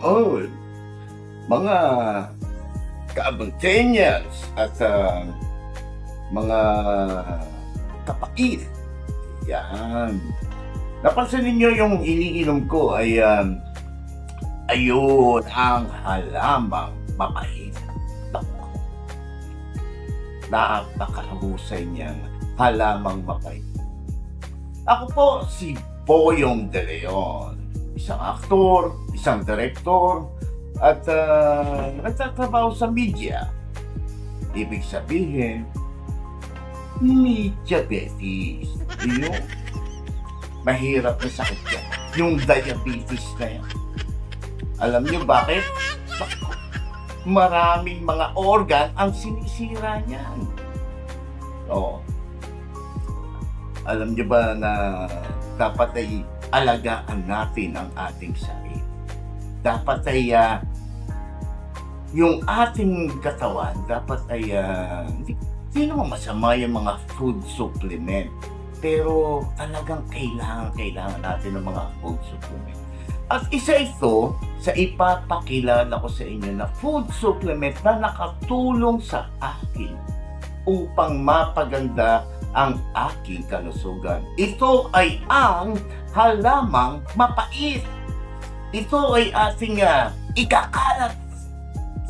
Oh, mga kaabang-tenyas at mga kapatid. Yan. Napansin ninyo yung iniinom ko ay ayun ang halamang mapait. Napakahusay niyang halamang mapait. Ako po si Boyong De Leon, isang aktor, isang direktor, at nagtatrabaho sa media. Ibig sabihin, media diabetes. Yung mahirap na sakit yan. Yung diabetes na yan. Alam niyo bakit? Maraming mga organ ang sinisira niyan. Oo. Alam niyo ba na dapat ay alagaan natin ang ating sarili? Dapat ay yung ating katawan, dapat ay hindi naman masama yung mga food supplement. Pero talagang kailangan natin ng mga food supplement. At isa ito sa ipapakilala ko sa inyo na food supplement na nakatulong sa akin upang mapaganda ang aking kalusugan. Ito ay ang halamang mapait. Ito ay ating ikakalat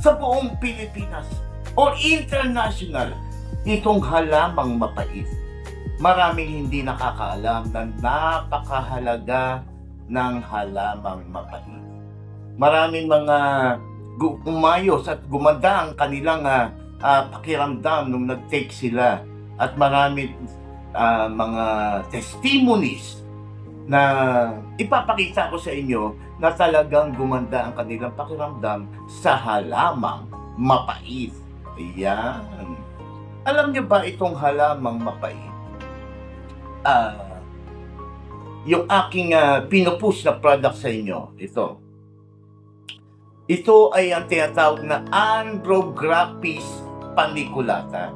sa buong Pilipinas o international. Itong halamang mapait. Maraming hindi nakakaalam na napakahalaga ng halamang mapait. Maraming mga umayos at gumanda ang kanilang pakiramdam nung nag-take sila. At maraming mga testimonies na ipapakita ko sa inyo na talagang gumanda ang kanilang pakiramdam sa halamang mapait. Ayan. Alam niyo ba itong halamang mapait? Yung aking pinupush na product sa inyo, ito. Ito ay ang tinatawag na Andrographis paniculata.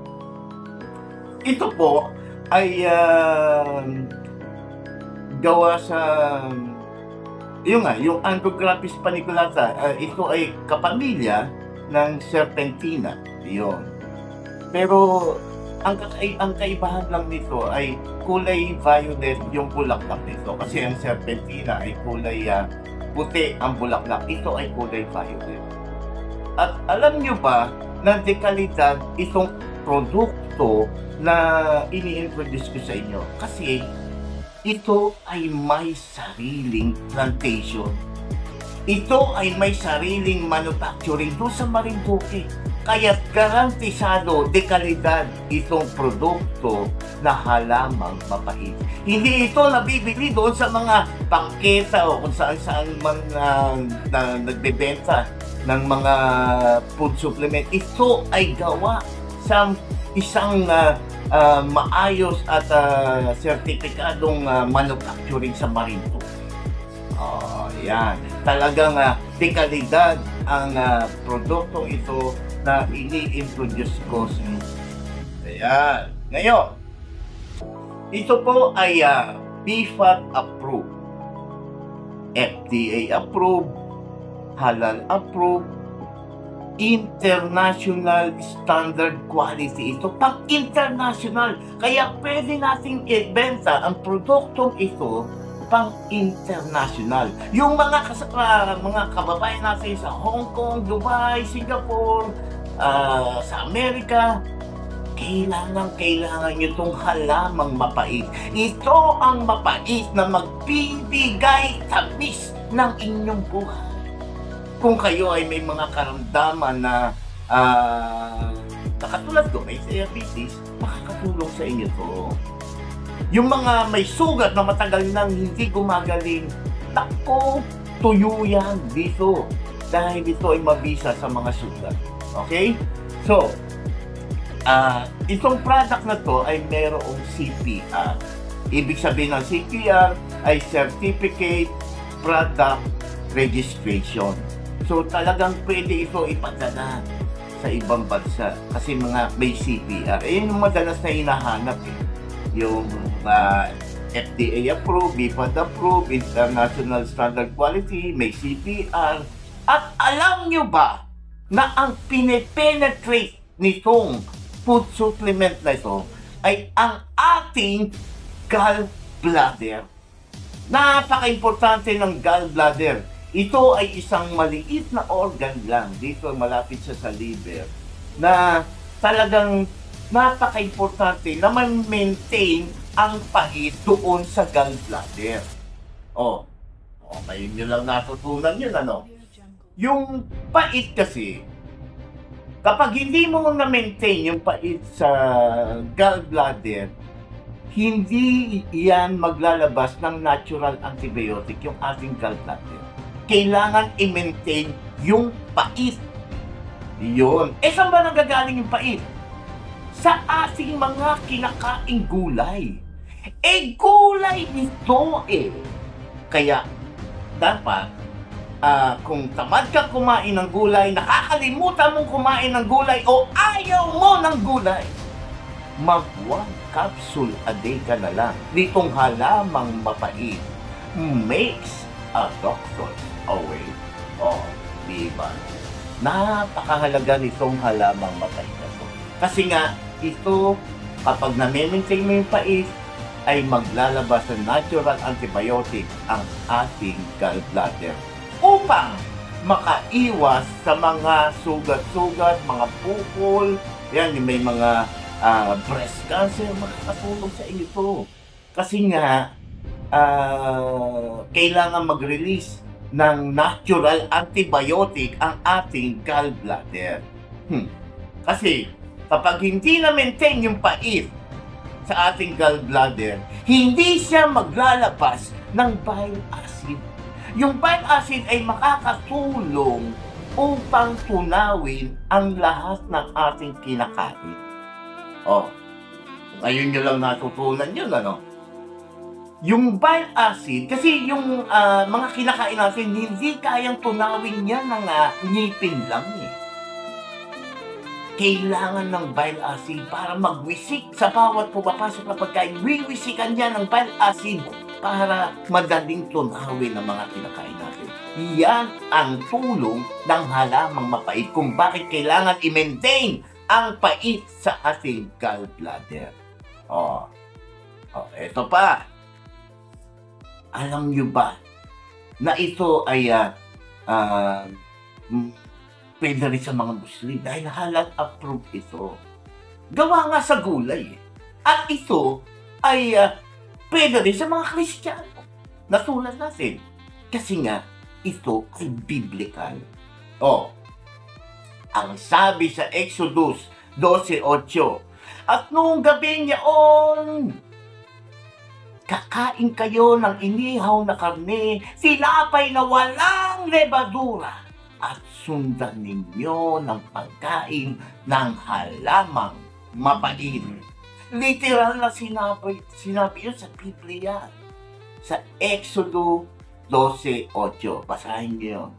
Ito po ay gawa sa yung Andrographis paniculata. Ito ay kapamilya ng Serpentina. Yun. Pero ang kaibahan lang nito ay kulay violet yung bulaklak nito. Kasi ang Serpentina ay kulay puti ang bulaklak. Ito ay kulay violet. At alam nyo ba na dekalidad itong produkto na ini-introduce ko sa inyo? Kasi ito ay may sariling plantation. Ito ay may sariling manufacturing doon sa Marinduque. Kaya't garantisado dekalidad itong produkto na halamang mapait. Hindi ito nabibili doon sa mga pangketa o kung saan man na nagbebenta ng mga food supplement. Ito ay gawa sa isang maayos at sertipikadong manufacturing sa Marinduque. Yan. Talagang dekalidad ang produktong ito na ini-introduce ko sa inyo. Ayan. Ngayon, ito po ay BFAT approved, FDA approved, halal approved, international standard quality. Ito pang international. Kaya pwede nating ibenta ang produktong ito pang international. Yung mga kababayan natin sa Hong Kong, Dubai, Singapore, sa Amerika, kailangan nyo itong halamang mapait. Ito ang mapait na magbibigay tamis ng inyong buhay. Kung kayo ay may mga karamdaman na katulad ko, may diabetes, makakatulong sa inyo to. Yung mga may sugat na matagal nang hindi gumagaling, naku, tuyo yan dito. Dahil ito ay mabisa sa mga sugat. Okay? So, itong product na to ay mayroong CPR. Ibig sabihin ng CPR ay Certificate Product Registration. So, talagang pwede ito ipadala sa ibang bansa kasi may CPR. Yung madalas na hinahanap yung FDA approved, BFAT approved, international standard quality, may CPR. At alam nyo ba na ang pinepenetrate nitong food supplement na ito ay ang ating gallbladder? Napaka-importante ng gallbladder. Ito ay isang maliit na organ lang dito malapit sa liver na talagang napaka-importante na ma-maintain ang pait doon sa gallbladder. Okay, yun lang natutunan yun, ano? Yung pait kasi, kapag hindi mo na-maintain yung pait sa gallbladder, hindi yan maglalabas ng natural antibiotic yung ating gallbladder. Kailangan i-maintain yung pait. Yun. Saan ba nanggagaling yung pait? Sa ating mga kinakaing gulay. Gulay ito Kaya, dapat, kung tamad ka kumain ng gulay, nakakalimutan mong kumain ng gulay o ayaw mo ng gulay, mag-1 capsule a day ka na lang nitong halamang mapait. Makes a doctor away. Diba? Napakahalaga nitong halamang mapait na to. Kasi nga, ito, kapag na-maintain mo yung pait, ay maglalabas ng natural antibiotic ang ating gallbladder upang makaiwas sa mga sugat-sugat, mga bukol, yan, yung may mga breast cancer, makakatulong sa inyo ito. Kasi nga, kailangan mag-release ng natural antibiotic ang ating gallbladder. Kasi, kapag hindi na-maintain yung pait sa ating gallbladder, hindi siya maglalabas ng bile acid. Yung bile acid ay makakatulong upang tunawin ang lahat ng ating kinakain. Ngayon nyo lang natutunan yun, ano? Yung bile acid, kasi yung mga kinakain natin, hindi kayang tunawin yan ng ngipin lang Kailangan ng bile acid para magwisik sa bawat pumapasok na pagkain. Wiwisikan niya ng bile acid para madaling tunawin ang mga kinakain natin. Yan ang tulong ng halamang mapait kung bakit kailangan i-maintain ang pait sa ating gallbladder. Ito pa. Alam nyo ba na ito ay pwede rin sa mga Muslim dahil halal approved ito. Gawa nga sa gulay. At ito ay pwede rin sa mga Kristiyano. Natulad natin. Kasi nga, ito ay biblical. Ang sabi sa Exodus 12:8, at noong gabi niyaon, kakain kayo ng inihaw na karne, tinapay na walang lebadura, at sundan ninyo ng pagkain ng halamang mapait. Literal na sinabi yun sa Biblia. Sa Exodo 12:8. Basahin niyo yun.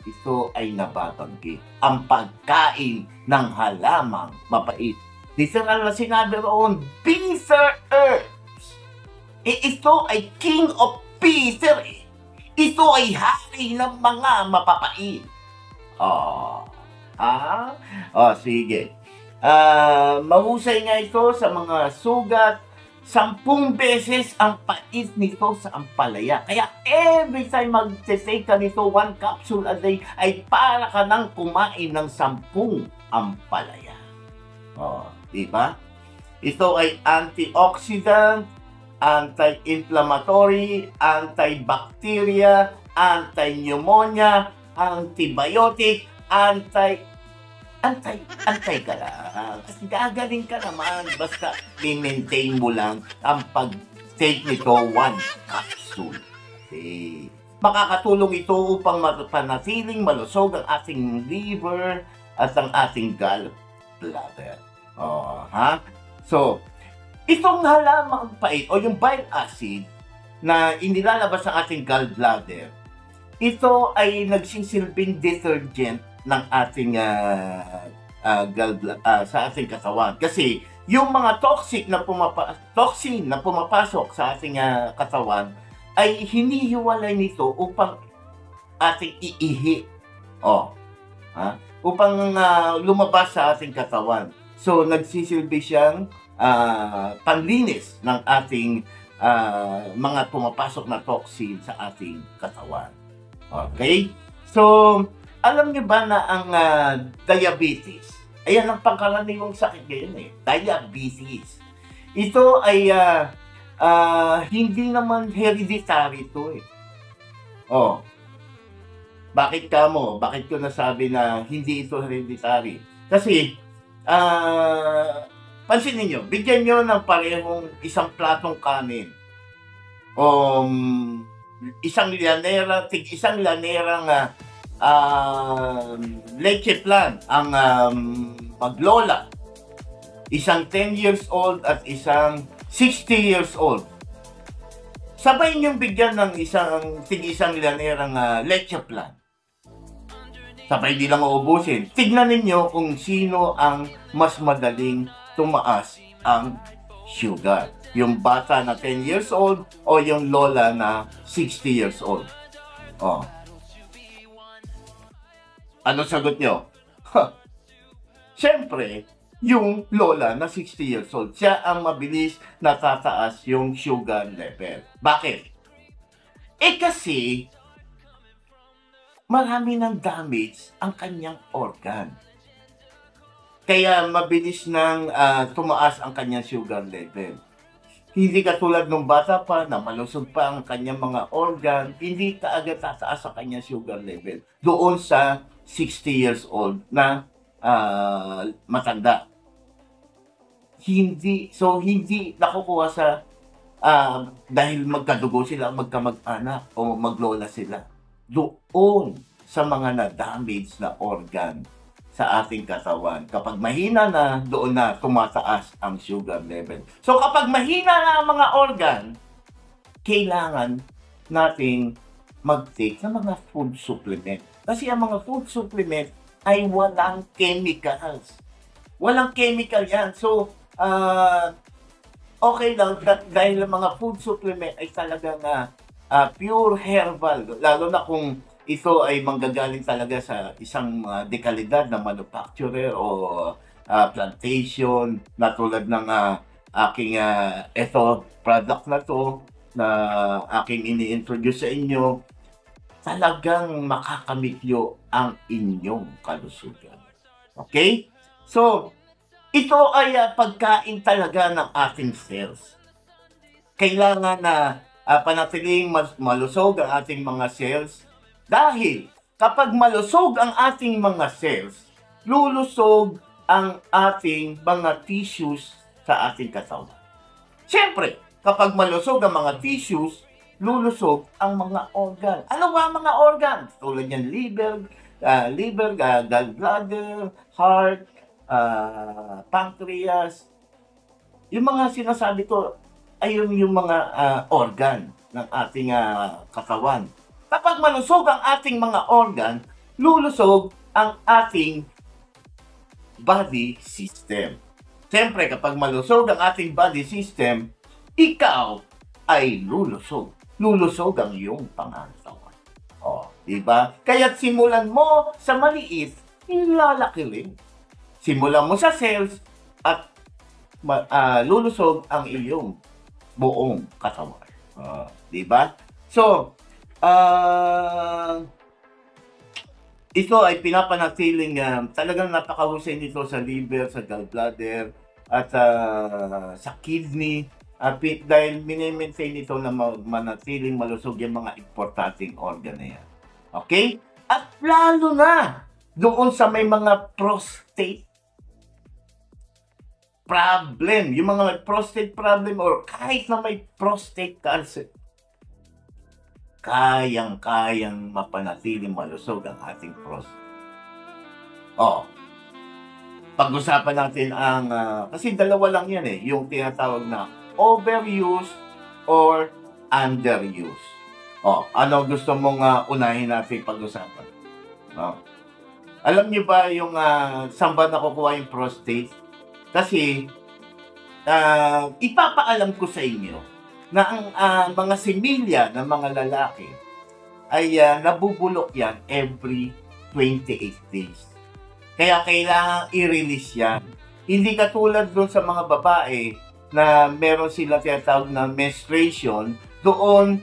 Ito ay nababanggit. Ang pagkain ng halamang mapait. Literal na sinabi roon, bitter herbs. Ito ay king of bitter. Ito ay hari ng mga mapapait. Sige. Mahusay nga ito sa mga sugat. 10 beses ang pait nito sa ampalaya. Kaya every time mag-take ka nito 1 capsule a day, ay para ka nang kumain ng 10 ampalaya. Diba? Ito ay antioxidant, anti-inflammatory, antibacteria, anti-pneumonia, antibiotic, antay ka lang. Kasi gagaling ka naman. Basta i-maintain mo lang ang pag-take nito 1 capsule. Makakatulong ito upang mapanatiling malusog ang ating liver at ang ating gallbladder. So, itong halamang pait o yung bile acid na inilalabas sa ating gallbladder, ito ay nagsisilbing detergent ng ating sa ating katawan. Kasi yung mga toxin na pumapasok sa ating katawan ay hinihiwalay nito upang ating iihi Oh, upang lumabas sa ating katawan. So, nagsisilbi siyang panlinis ng ating mga pumapasok na toxin sa ating katawan. Okay? So, alam niyo ba na ang diabetes, ayan ang pangkaraniwang sakit ngayon diabetes. Ito ay hindi naman hereditary ito Bakit Bakit ko nasabi na hindi ito hereditary? Kasi, pansinin nyo, bigyan nyo ng parehong isang platong kanin. Isang lanerang leche plan ang maglola. Isang 10 years old at isang 60 years old. Sabay niyong bigyan ng isang lanerang leche plan. Sabay di lang uubusin. Tignan ninyo kung sino ang mas madaling tumaas ang sugar. Yung bata na 10 years old o yung lola na 60 years old. Ano sagot nyo? Siyempre, yung lola na 60 years old. Siya ang mabilis natataas yung sugar level. Bakit? Kasi marami ng damage ang kanyang organ. Kaya mabilis nang tumaas ang kanyang sugar level. Hindi katulad ng bata pa na malusog pa ang kanyang mga organ, hindi kaagad tataas ang kanyang sugar level. Doon sa 60 years old na matanda. Hindi nakukuha sa dahil magkadugo sila, magkamag-anak o maglola sila. Doon sa mga na-damage na organ sa ating katawan. Kapag mahina na, doon na tumataas ang sugar level. So kapag mahina na ang mga organ, kailangan nating mag-take ng mga food supplement. Kasi ang mga food supplement ay walang chemicals. Walang chemical yan. So, okay lang dahil ang mga food supplement ay talagang pure herbal, lalo na kung ito ay manggagaling talaga sa isang dekalidad na manufacturer o plantation na tulad ng aking product na to na aking ini-introduce sa inyo, talagang makakamit ang inyong kalusugan. Okay? So, ito ay pagkain talaga ng ating cells. Kailangan na panatiling malusog ang ating mga cells dahil kapag malusog ang ating mga cells, lulusog ang ating mga tissues sa ating katawan. Siyempre, kapag malusog ang mga tissues, lulusog ang mga organ. Ano ba ang mga organ? Tulad yan, liver, gallbladder, heart, pancreas. Yung mga sinasabi ko, ayun yung mga organ ng ating katawan. Kapag malusog ang ating mga organ, lulusog ang ating body system. Siyempre, kapag malusog ang ating body system, ikaw ay lulusog. Lulusog ang iyong pangangatawan. Diba? Kaya't simulan mo sa maliit, ilalaki rin. Simulan mo sa cells at lulusog ang iyong buong katawan. Diba? So, ito ay pinapanatiling talagang napakahusay nito sa liver, sa gallbladder, at sa kidney. Dahil mini-maintain ito na manatiling malusog yung mga importanteng organ na yan. Okay? At lalo na doon sa may mga prostate problem, yung mga prostate problem or kahit na may prostate cancer, kayang-kayang mapanatiling malusog ang ating prostate. Pag-usapan natin ang, kasi dalawa lang yan yung tinatawag na overuse or underuse. Ano gusto mong unahin natin pag-usapan? Alam niyo ba yung saan ba nakukuha yung prostate? Kasi, ipapaalam ko sa inyo na ang mga similya ng mga lalaki ay nabubulok yan every 28 days. Kaya kailangan i-release yan. Hindi katulad doon sa mga babae na meron sila tinatawag na menstruation, doon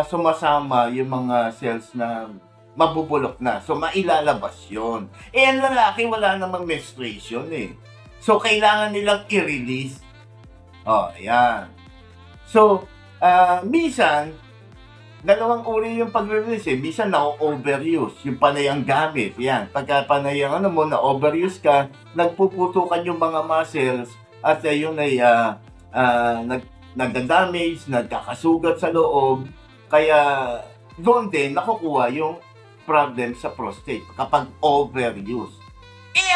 sumasama yung mga cells na mabubulok na. So, mailalabas yun. Ang lalaki, wala namang menstruation eh. So, kailangan nilang i-release. Ayan. So, minsan, dalawang uri yung pag-release eh. Minsan na-overuse, yung panay ang gamit. Yan. Pagka panay ang na-overuse ka, nagpuputukan yung mga muscles at yun ay nagda-damage, nagkakasugat sa loob. Kaya doon din nakukuha yung problem sa prostate kapag overuse.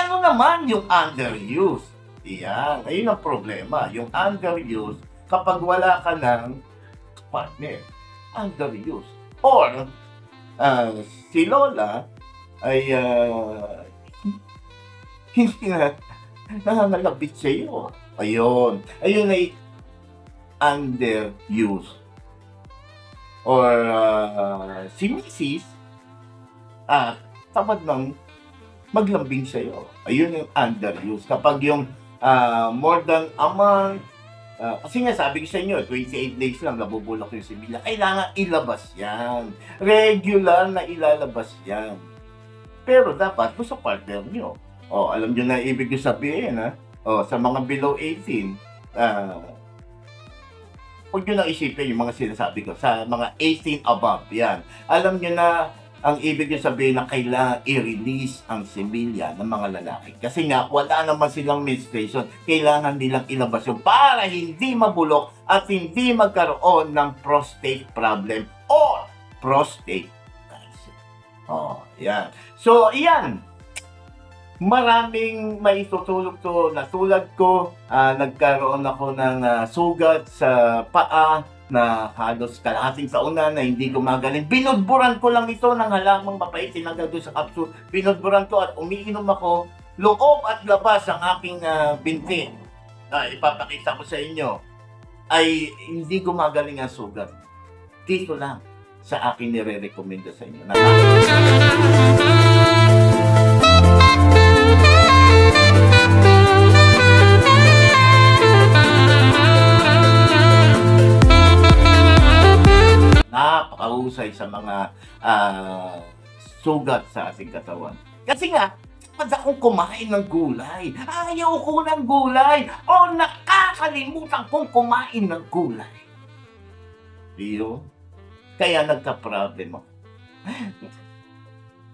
Ano naman yung underuse? Yan. Ayun ang problema. Yung underuse, kapag wala ka ng partner. Underuse. Or, si Lola ay hindi na nangangalabit sa iyo. Ayun. Ayun ay underuse. Or, si Mrs. Tamad ng maglambing sa iyo. Ayun yung underuse. Kapag yung more than a month, kasi nga sabi ko sa inyo, 28 days lang nabubulok yung similya. Kailangan ilabas yan. Regular na ilalabas yan. Pero dapat po sa partner nyo. Alam nyo na ibig ko sabihin, ha? Sa mga below 18, huwag nyo na isipin yung mga sinasabi ko. Sa mga 18 above, yan. Alam nyo na ang ibig nyo sabihin na kailangan i-release ang similya ng mga lalaki. Kasi nga, wala naman silang menstruation. Kailangan nilang ilabas yun para hindi mabulok at hindi magkaroon ng prostate problem or prostate cancer. Yan. So, yan. Maraming maitutulog to na tulad ko. Nagkaroon ako ng sugat sa paa na halos kalahating taon na hindi gumagaling. Binudburan ko lang ito ng halamang mapait, tinanggal doon sa capsule. Binudburan ko at umiinom ako. Loob at labas ang aking binti. Ipapakita ko sa inyo. Ay hindi gumagaling ang sugat. Dito lang sa akin nire-recommenda sa inyo. Napakahusay sa mga sugat sa ating katawan. Kasi nga, pag akong kumain ng gulay, ayaw ko ng gulay, o nakakalimutan kong kumain ng gulay. Diyo? Kaya nagka-problem ako.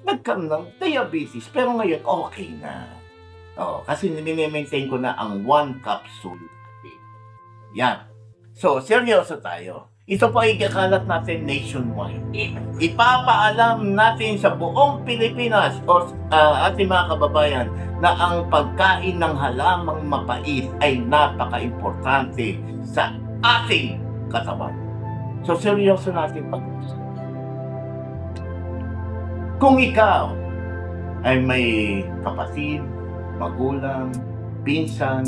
Nagkaroon ng diabetes, pero ngayon okay na. Kasi nini-maintain ko na ang 1 capsule. Yan. So, seryoso tayo. Ito po ay kakalat natin nationwide. Ipapaalam natin sa buong Pilipinas o ating mga kababayan na ang pagkain ng halamang mapait ay napaka-importante sa ating katawan. So, seryoso natin pag-usapan. Kung ikaw ay may kapatid, magulang, pinsan,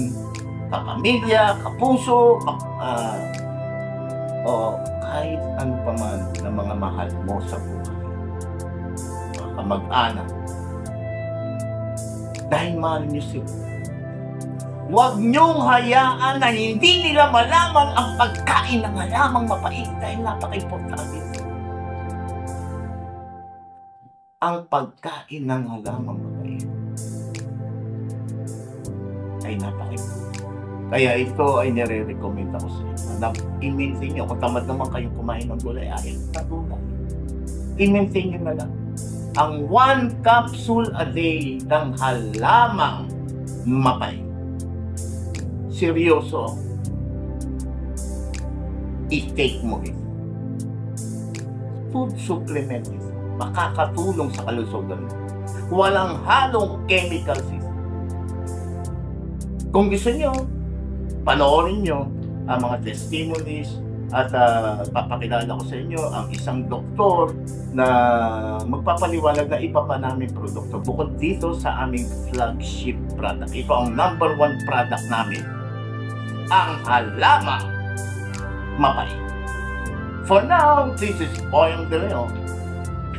kapamilya, kapuso, o kahit ano pa man na mga mahal mo sa buhay, mga kamag-anak, dahil mahal niyo sila, huwag niyong hayaan na hindi nila malaman ang pagkain ng halamang mapait dahil napaka-importante. Ang pagkain ng halamang mapait ay napaka-importante. Kaya ito ay nire-recommend ako sa inyo. I-maintain nyo. Kung tamad naman kayong kumain ng gulay, ayaw na gulay. I-maintain nyo na lang. Ang 1 capsule a day ng halamang mapait. Seryoso. I-take mo ito. Food supplement ito. Makakatulong sa kalusugan mo. Walang halong chemicals ito. Kung gusto nyo, panoorin nyo ang mga testimonies at papakilala ko sa inyo ang isang doktor na magpapaliwanag na iba pa namin produkto bukod dito sa aming flagship product. Ito ang number 1 product namin, ang halamang mapait. For now, this is Boyong De Leon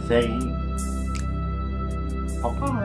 saying Bye-bye.